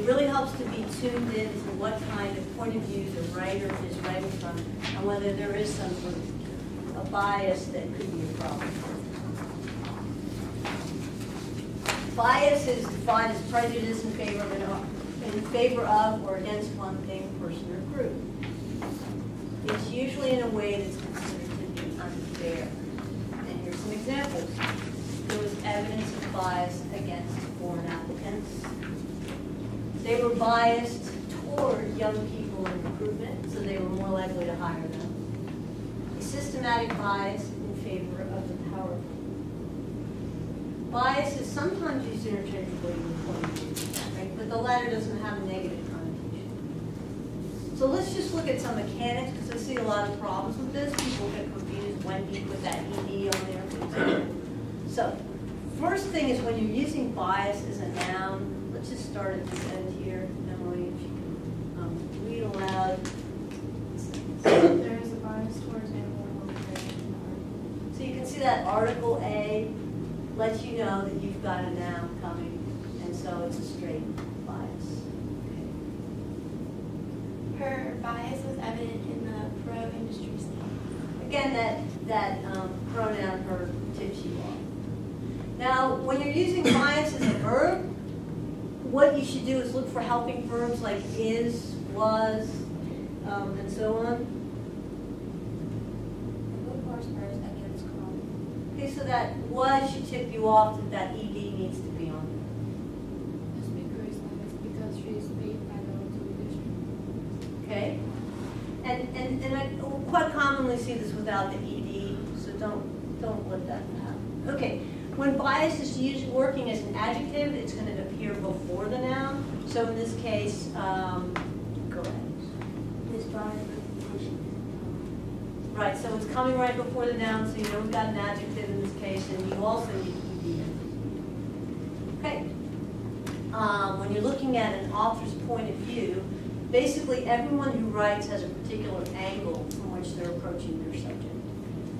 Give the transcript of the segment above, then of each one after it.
really helps to be tuned in to what kind of point of view the writer is writing from, and whether there is some sort of a bias that could be a problem. Bias is defined as prejudice in favor of or against one thing, person, or group. It's usually in a way that's considered to be unfair. And here's some examples. There was evidence of bias against foreign applicants. They were biased toward young people in recruitment, so they were more likely to hire them. A systematic bias in favor of the powerful. Bias is sometimes used interchangeably with point of view, right? But the latter doesn't have a negative connotation. So let's just look at some mechanics, because I see a lot of problems with this. People get confused when you put that ED on there, for example. So first thing is when you're using bias as a noun, let's just start at this end here. Emily, if you can read aloud. There is a bias towards animal welfare. So you can see that article A lets you know that you've got a noun coming, and so it's a straight bias. Okay. Her bias was evident in the pro-industry statement. Again, that pronoun her tips you off. Now, when you're using bias as a verb, what you should do is look for helping verbs like is, was, and so on. Okay, so that was should tip you off that that ED needs to be on The speaker is biased because she is paid by the leadership. there. Okay? And I quite commonly see this without the ED, so don't let that happen. Okay, when bias is used working as an adjective, it's going to appear before the noun. So in this case, go ahead. This bias Right, so it's coming right before the noun, so you know we've got an adjective in this case, and you also need ED. Okay. When you're looking at an author's point of view, basically everyone who writes has a particular angle from which they're approaching their subject.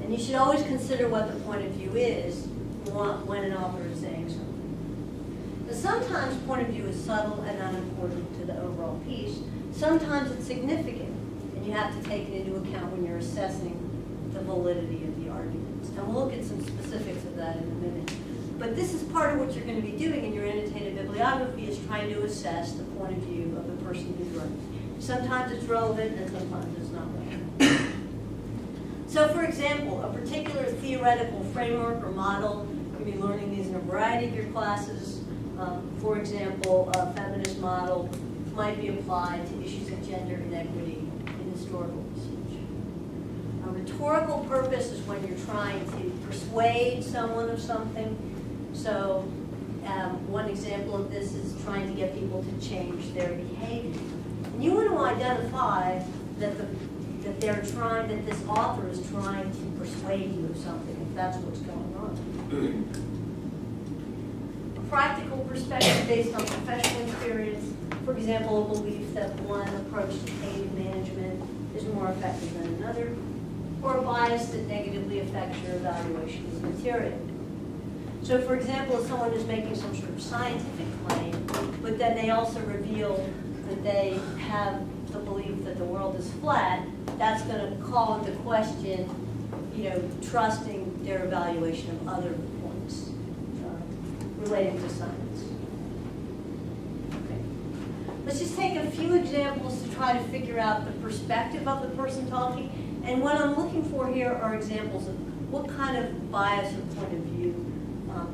And you should always consider what the point of view is when an author is saying something. Now, sometimes point of view is subtle and unimportant to the overall piece. Sometimes it's significant. You have to take it into account when you're assessing the validity of the arguments. And we'll look at some specifics of that in a minute. But this is part of what you're going to be doing in your annotated bibliography, is trying to assess the point of view of the person who's writing. Sometimes it's relevant and sometimes it's not relevant. So for example, a particular theoretical framework or model, you'll be learning these in a variety of your classes. For example, a feminist model might be applied to issues of gender inequity historical research. A rhetorical purpose is when you're trying to persuade someone of something. So one example of this is trying to get people to change their behavior. And you want to identify that this author is trying to persuade you of something, if that's what's going on. A practical perspective based on professional experience. For example, a belief that one approach to paid management is more effective than another, or a bias that negatively affects your evaluation of the material. So for example, if someone is making some sort of scientific claim, but then they also reveal that they have the belief that the world is flat, that's going to call into question, trusting their evaluation of other points relating to science. Let's just take a few examples to try to figure out the perspective of the person talking. And what I'm looking for here are examples of what kind of bias or point of view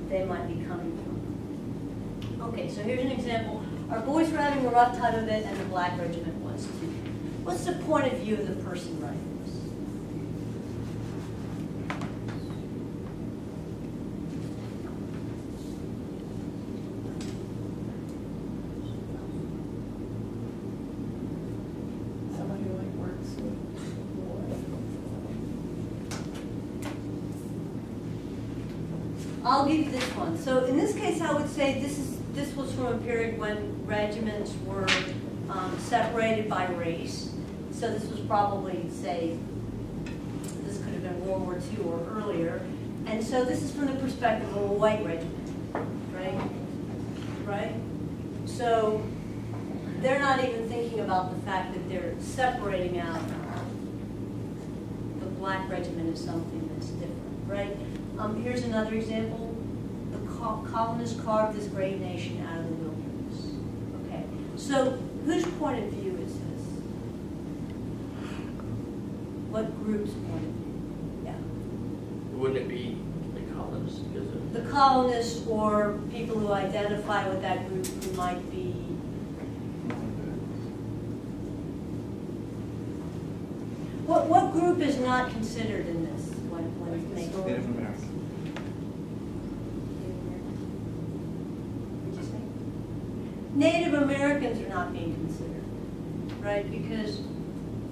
they might be coming from. Okay, so here's an example. Our boys were having a rough time of it, and the black regiment was too. What's the point of view of the person writing this? I'll give you this one. So in this case, I would say this was from a period when regiments were separated by race. So this was probably, say, this could have been World War II or earlier. And so this is from the perspective of a white regiment, right? Right? So they're not even thinking about the fact that they're separating out the black regiment as something that's different, right? Here's another example. The colonists carved this great nation out of the wilderness. Okay, so whose point of view is this? What group's point of view? Yeah. Wouldn't it be the colonists? The colonists or people who identify with that group who might be. What group is not considered in this when it's making? Native American. What'd you say? Native Americans are not being considered, right? Because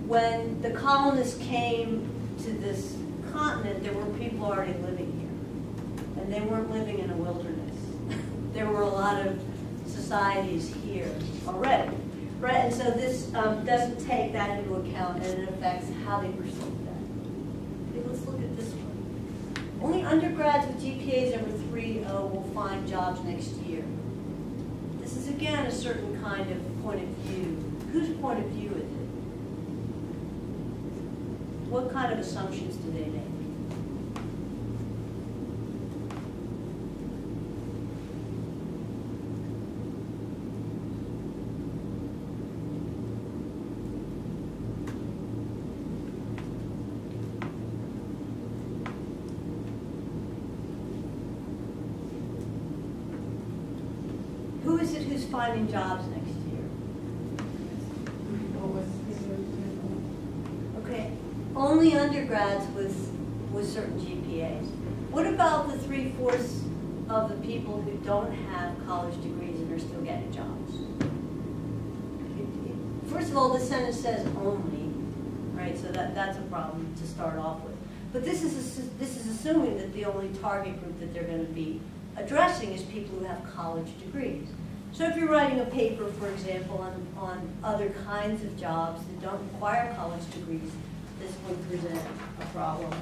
when the colonists came to this continent, there were people already living here. And they weren't living in a wilderness. There were a lot of societies here already. Right, and so this doesn't take that into account, and it affects how they perceive that. Okay, let's look at this one. Only undergrads with GPAs over 3.0 will find jobs next year. This is again a certain kind of point of view. Whose point of view is it? What kind of assumptions do they make? Who is it who's finding jobs next year? Okay, only undergrads with certain GPAs. What about the 3/4 of the people who don't have college degrees and are still getting jobs? First of all, this sentence says only, right? So that's a problem to start off with. But this is assuming that the only target group that they're going to be addressing is people who have college degrees. So if you're writing a paper, for example, on other kinds of jobs that don't require college degrees, this would present a problem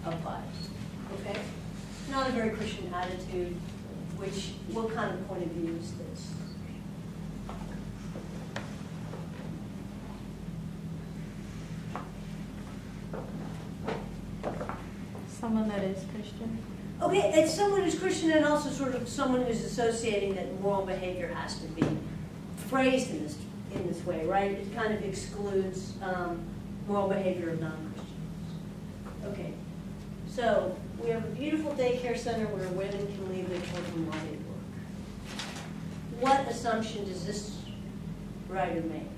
of bias. Okay? Not a very Christian attitude, what kind of point of view is this? Someone that is Christian. Okay, it's someone who's Christian and also sort of someone who's associating that moral behavior has to be phrased in this way, right? It kind of excludes moral behavior of non-Christians. Okay, so we have a beautiful daycare center where women can leave their children while they work. What assumption does this writer make?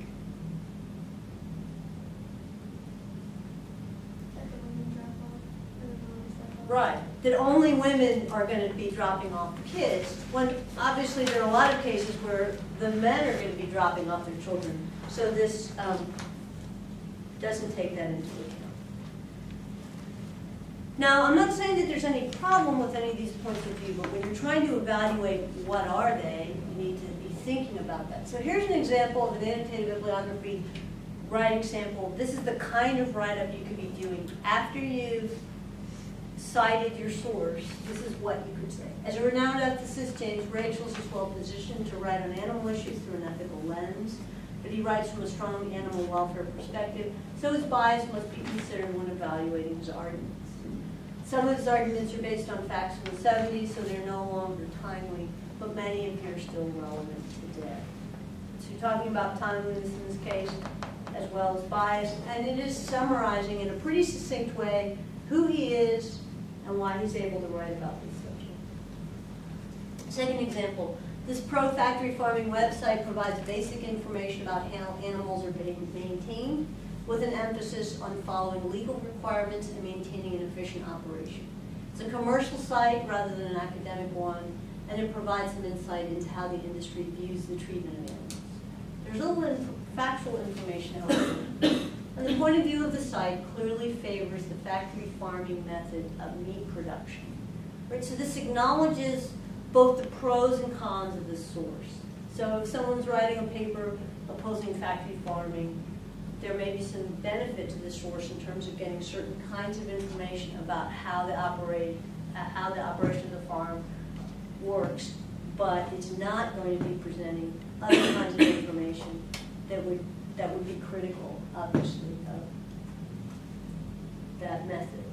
Right, that only women are going to be dropping off the kids, when obviously there are a lot of cases where the men are going to be dropping off their children. So this doesn't take that into account. Now, I'm not saying that there's any problem with any of these points of view, but when you're trying to evaluate what are they, you need to be thinking about that. So here's an example of an annotated bibliography writing sample. This is the kind of write-up you could be doing after you've cited your source. This is what you could say. As a renowned ethicist, James Rachels is well positioned to write on animal issues through an ethical lens, but he writes from a strong animal welfare perspective, so his bias must be considered when evaluating his arguments. Some of his arguments are based on facts from the 70s, so they're no longer timely, but many appear still relevant today. So you're talking about timeliness in this case, as well as bias, and it is summarizing in a pretty succinct way who he is and why he's able to write about this subject. Second example, this pro-factory farming website provides basic information about how animals are being maintained, with an emphasis on following legal requirements and maintaining an efficient operation. It's a commercial site rather than an academic one, and it provides some insight into how the industry views the treatment of animals. There's little factual information, however. And the point of view of the site clearly favors the factory farming method of meat production. Right, so this acknowledges both the pros and cons of this source. So if someone's writing a paper opposing factory farming, there may be some benefit to this source in terms of getting certain kinds of information about how the operation of the farm works, but it's not going to be presenting other kinds of information that would be critical, obviously, of that method.